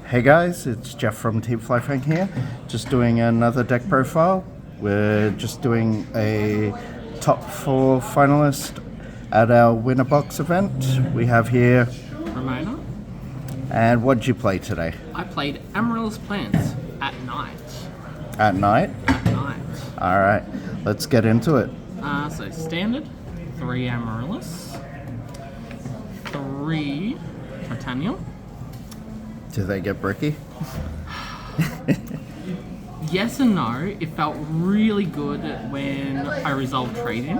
Hey guys, it's Jeff from TFF here, just doing another deck profile. We're just doing a top 4 finalist at our winner box event. We have here Ramona. And what did you play today? I played Amaryllis plants at night. At night? At night. Alright, let's get into it. So standard, 3 Amaryllis, 3 Titanium. Do they get bricky? Yes and no. It felt really good when I resolved trading.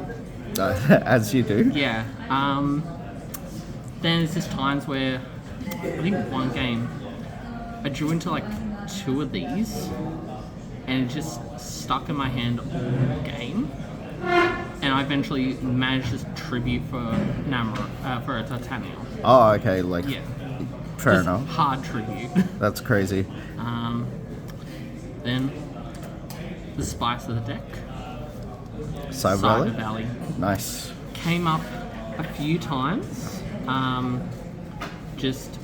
As you do. Yeah. Then there's just times where I think one game I drew into like 2 of these and it just stuck in my hand all game. And I eventually managed to tribute for a Titanium. Oh, okay, like, Yeah. fair Just enough. hard tribute. That's crazy. Then the spice of the deck, Cyber Valley, Nice. came up a few times. Just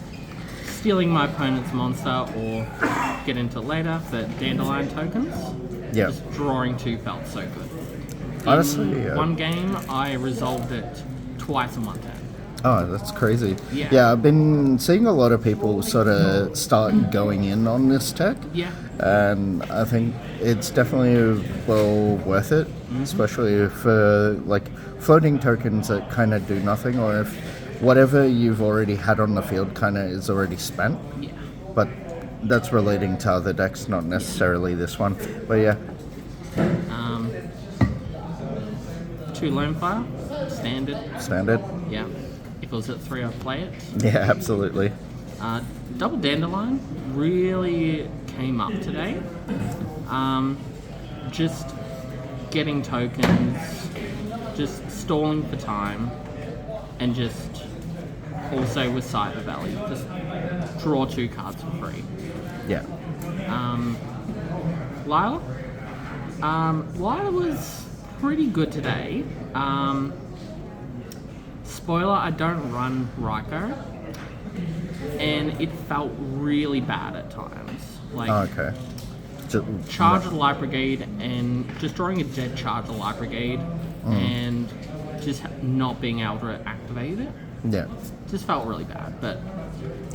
stealing my opponent's monster or get into it later, but dandelion tokens. Yeah. Just drawing 2 felt so good. Honestly, In one game, I resolved it twice in one turn. Oh, that's crazy. Yeah. I've been seeing a lot of people sort of start going in on this tech. Yeah. And I think it's definitely well worth it, especially for like floating tokens that kind of do nothing, or if whatever you've already had on the field kind of is already spent. Yeah. But that's relating to other decks, not necessarily this one. But yeah. 2 Lone Fire, standard. Standard. Yeah. If it was at 3, I'd play it. Yeah, absolutely. Double Dandelion really came up today. Just getting tokens, just stalling for time, and just also with Cyber Valley, just draw 2 cards for free. Yeah. Lila? Lila was pretty good today. Spoiler, I don't run Ryko, and it felt really bad at times. Like, Okay. charge of the Light Brigade and just drawing a dead charge of the Light Brigade and just not being able to activate it. Yeah. Just felt really bad, but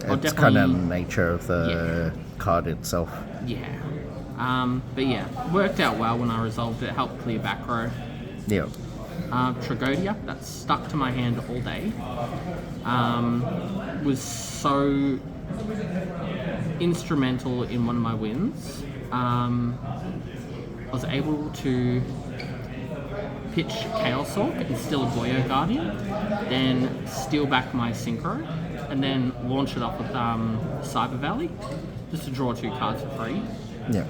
I'll It's definitely... kind of nature of the card itself. Yeah. But yeah, worked out well when I resolved it, helped clear back row. Yeah. Tragodia, that stuck to my hand all day. Was so instrumental in one of my wins. I was able to pitch Chaos Orc and steal a Goyo Guardian, then steal back my Synchro, and then launch it off with Cyber Valley, just to draw 2 cards for free. Yeah.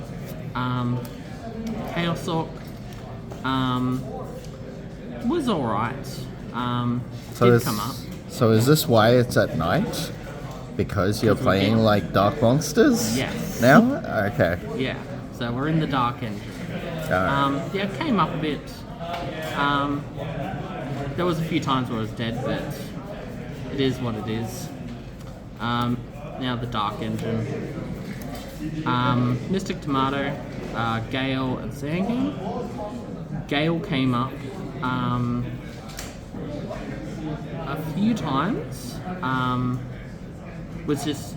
Chaos Orc was alright. Did come up. So is this why it's at night? Because you're playing like Dark Monsters? Yes. Now? Okay. Yeah, so we're in the Dark Engine. Alright. Yeah, it came up a bit. There was a few times where I was dead, but it is what it is. Now the Dark Engine. Mystic Tomato, Gale, and Sangin. Gale came up a few times. Was just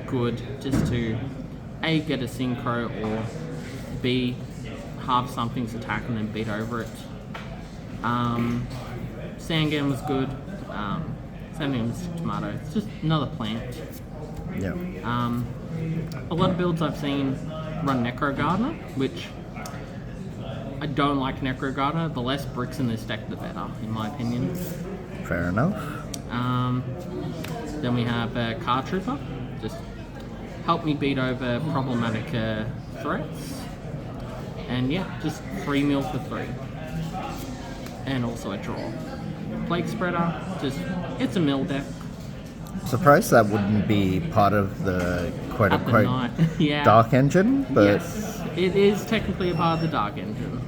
good just to A, get a synchro, or B, halve something's attack and then beat over it. Sangam was good. Sangam was tomato. It's just another plant. Yeah. A lot of builds I've seen run Necro Gardener, which I don't like Necro Gardener. The less bricks in this deck, the better, in my opinion. Fair enough. Then we have Card Trooper, just help me beat over problematic threats. And yeah, just 3 mil for 3. And also a draw. Plague Spreader, just, it's a mill deck. Surprised that wouldn't be part of the quote-unquote Yeah. Dark Engine, but Yes, it is technically a part of the Dark Engine.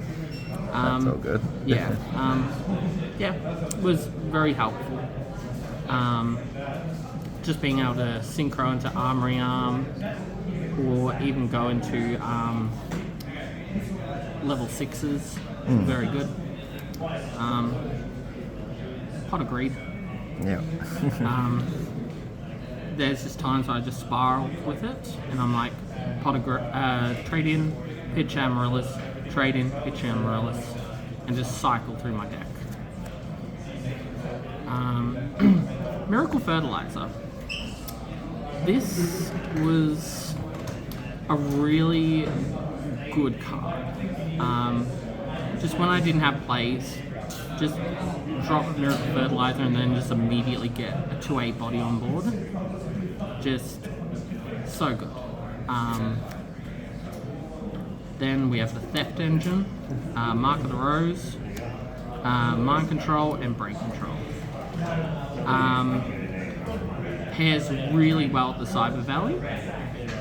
that's all good. Yeah, yeah, it was very helpful. just being able to synchro into Armory Arm, or even go into level 6s, very good. Pot of Greed. Yeah. There's just times where I just spiral with it, and I'm like, trade in, pitch Amaryllis, trade in, pitch Amaryllis, and just cycle through my deck. Miracle Fertilizer. This was a really good card. Just when I didn't have plays, just drop Miracle Fertilizer and then just immediately get a 2/8 body on board. Just so good. Then we have the Theft Engine, Mark of the Rose, Mind Control, and Brain Control. Pairs really well at the Cyber Valley.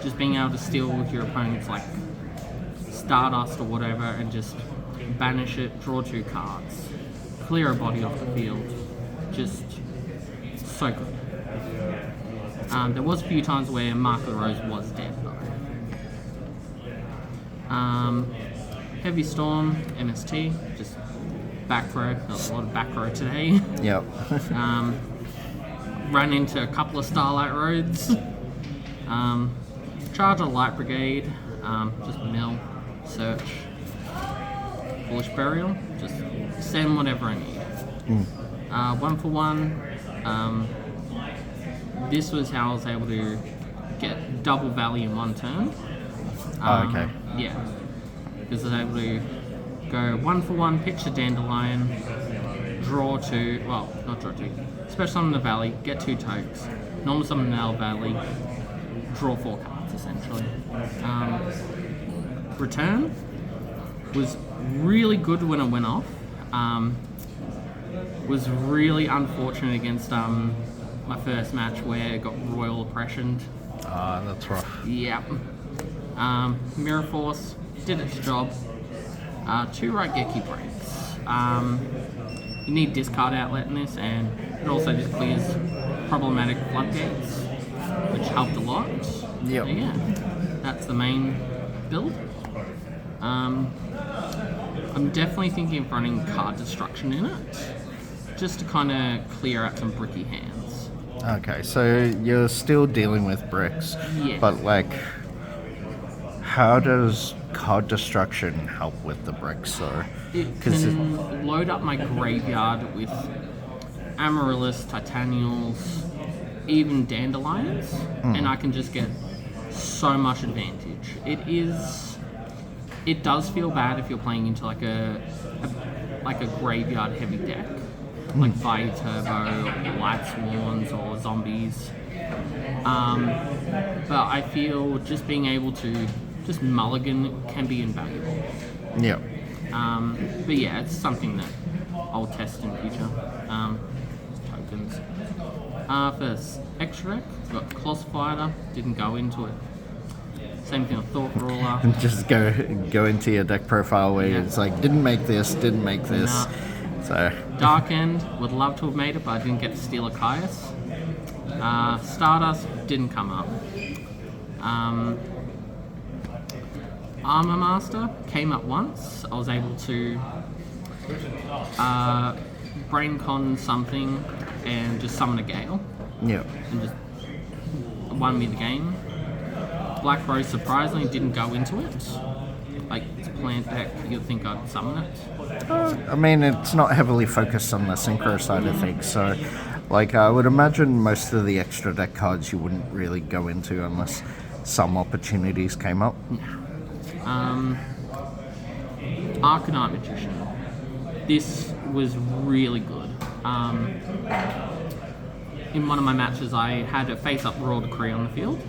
Just being able to steal with your opponent's like Stardust or whatever and just banish it, draw 2 cards, clear a body off the field. Just so good. There was a few times where Mark of the Rose was dead though. Heavy Storm, MST, just back row. There was a lot of back row today. Yep. Ran into a couple of Starlight Roads. Charge a Light Brigade, just mill, search. Foolish Burial, just send whatever I need. 1 for 1. This was how I was able to get double value in 1 turn. Okay. Yeah, because I was able to go 1 for 1, pitch a Dandelion, draw 2, well, not draw 2, special summon the Valley, get 2 tokes, normal summon the Valley, draw 4 cards essentially. Return was really good when it went off. Was really unfortunate against my first match where it got royal oppressioned. That's rough. Yeah. Mirror Force did its job. 2 Raigeki breaks. You need discard outlet in this, and it also just clears problematic floodgates, which helped a lot. Yep. So yeah, that's the main build. I'm definitely thinking of running card destruction in it, just to kind of clear out some bricky hands. Okay, so you're still dealing with bricks, Yeah. but like, how does card destruction help with the bricks though? It can load up my graveyard with Amaryllis, Titanials, even Dandelions, and I can just get so much advantage. It does feel bad if you're playing into like a graveyard heavy deck, like Fire Turbo, Light Swans, or Zombies. But I feel just being able to just mulligan can be invaluable. Yeah. But yeah, it's something that I'll test in future. Tokens. For extra deck, we've got Colossifier, didn't go into it. Same thing with Thought Ruler. Just go into your deck profile where it's like, didn't make this. Nah. So Dark End, would love to have made it, but I didn't get to steal a Caius. Stardust didn't come up. Armor Master came up once. I was able to brain con something and just summon a Gale yeah. and just won me the game. Black Rose surprisingly didn't go into it. Like, it's a plant deck, you'd think I'd summon it. I mean, it's not heavily focused on the synchro side of things, so like I would imagine most of the extra deck cards you wouldn't really go into unless some opportunities came up. Arcanite Magician. This was really good. In one of my matches, I had a face-up Royal Decree on the field.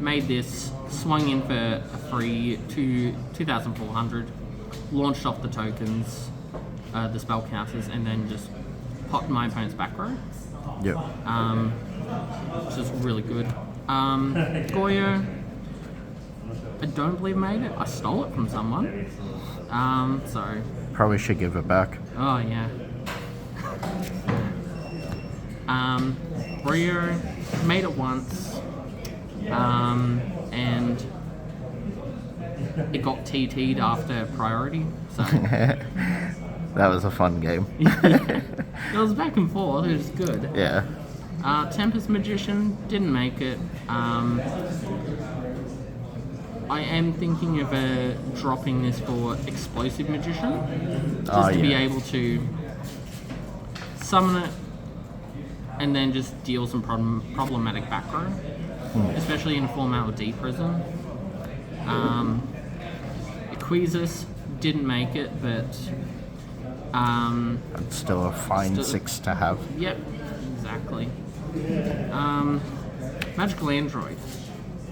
Made this, swung in for a free 2,400, launched off the tokens, the spell counters, and then just popped my opponent's back row. Yeah. Which is really good. Goyo, I don't believe made it. I stole it from someone. So. Probably should give it back. Oh yeah. Rio, made it once, and it got TT'd after priority. So That was a fun game. it was back and forth. It was good. Yeah. Tempest Magician didn't make it. I am thinking of dropping this for Explosive Magician, just to be able to summon it and then just deal some problematic back row, especially in a format with D Prison. Equesis didn't make it, but It's still a fine 6 to have. Yep, exactly. Magical Android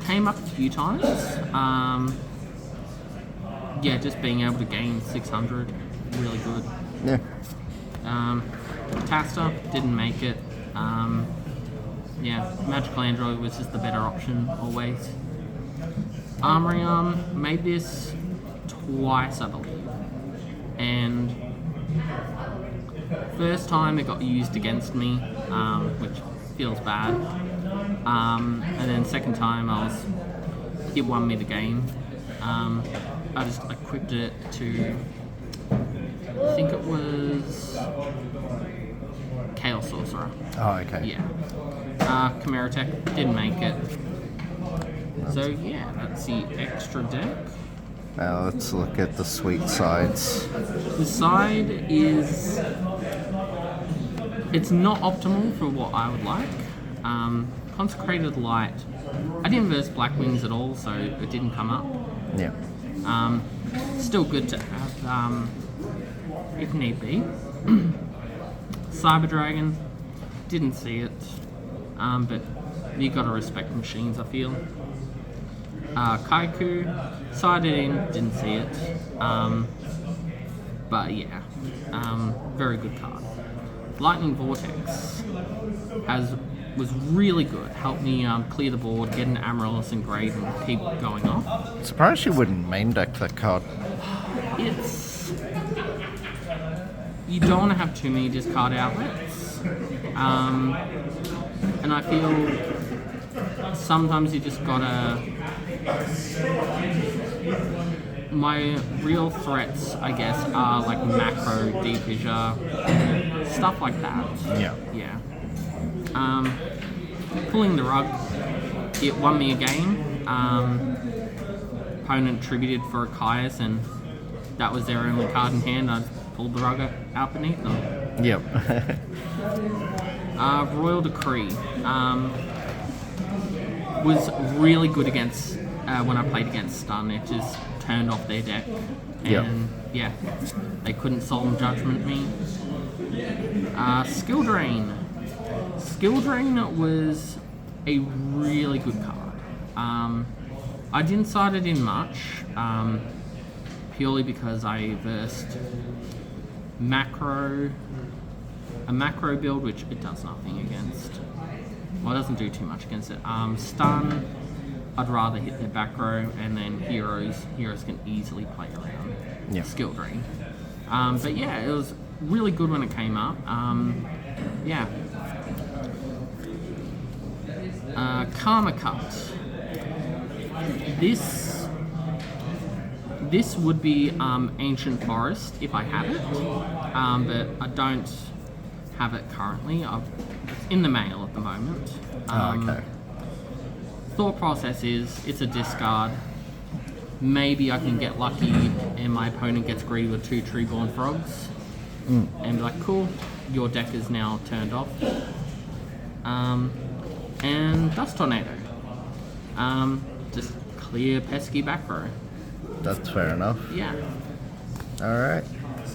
came up a few times. Yeah, just being able to gain 600, really good. Yeah. Tasta didn't make it. Yeah, Magical Android was just the better option always. Armory made this twice, I believe, and first time it got used against me, which feels bad. And then second time it won me the game. I just equipped it to, I think it was Chaos Sorcerer. Oh, okay. Yeah. Chimera Tech didn't make it. So yeah, that's the extra deck. Now let's look at the sweet sides. The side is, it's not optimal for what I would like. Consecrated Light, I didn't verse Black Wings at all, so it didn't come up. Yeah. Still good to have, if need be. Cyber Dragon, didn't see it, but you gotta respect machines, I feel. Kaiku, sided in, didn't see it, but yeah, very good card. Lightning Vortex was really good, helped me clear the board, get an Amaryllis and grade and keep going off. Surprised you wouldn't main deck that card. You don't want to have too many discard outlets, and I feel sometimes you just gotta. My real threats, I guess, are like macro, deep fissure, stuff like that. Yeah. Yeah. Pulling the rug, it won me a game. Opponent tributed for a Caius, and that was their only card in hand. I pulled the rug out beneath them. Yep. Royal Decree was really good against when I played against Stun. It just turned off their deck, and yeah, they couldn't Solemn Judgment me. Skill Drain. Skill Drain was a really good card. I didn't side it in much, purely because I versed a macro build, which it does nothing against. Well, it doesn't do too much against it. Stun, I'd rather hit their back row, and then heroes can easily play around. Yeah. Skill Drain. But yeah, it was really good when it came up. Yeah. Karma Cut. This would be Ancient Forest if I have it, but I don't have it currently. It's in the mail at the moment. Okay. Thought process is, it's a discard. Maybe I can get lucky and my opponent gets greedy with 2 Treeborn Frogs, and be like, cool, your deck is now turned off. And Dust Tornado. Just clear pesky back row. That's fair enough. Yeah. Alright.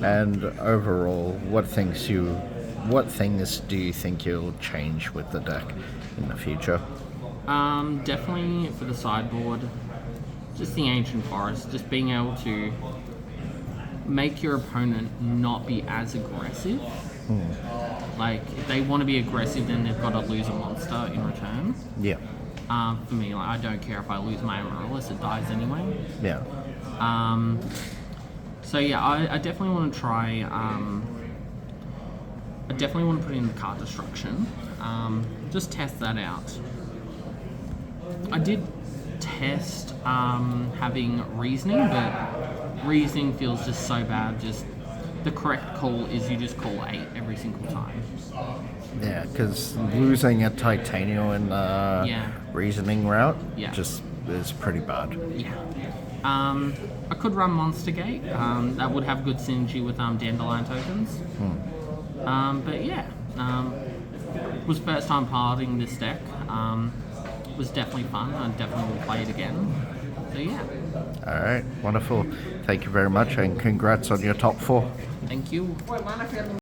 And overall, what things do you think you'll change with the deck in the future? Definitely for the sideboard, just the Ancient Forest, just being able to make your opponent not be as aggressive. Like, if they want to be aggressive, then they've got to lose a monster in return. Yeah. For me, like, I don't care if I lose my Amaryllis, it dies anyway. Yeah. So yeah, I definitely want to try. I definitely want to put in card destruction, just test that out. I did test having reasoning, but reasoning feels just so bad. Just the correct call is you just call 8 every single time. Yeah, because losing a titanium in the reasoning route just is pretty bad. Yeah. I could run Monster Gate. That would have good synergy with Dandelion tokens. But yeah, was first time piloting this deck. Was definitely fun. I definitely will play it again. So yeah. All right, wonderful. Thank you very much, and congrats on your top 4. Thank you.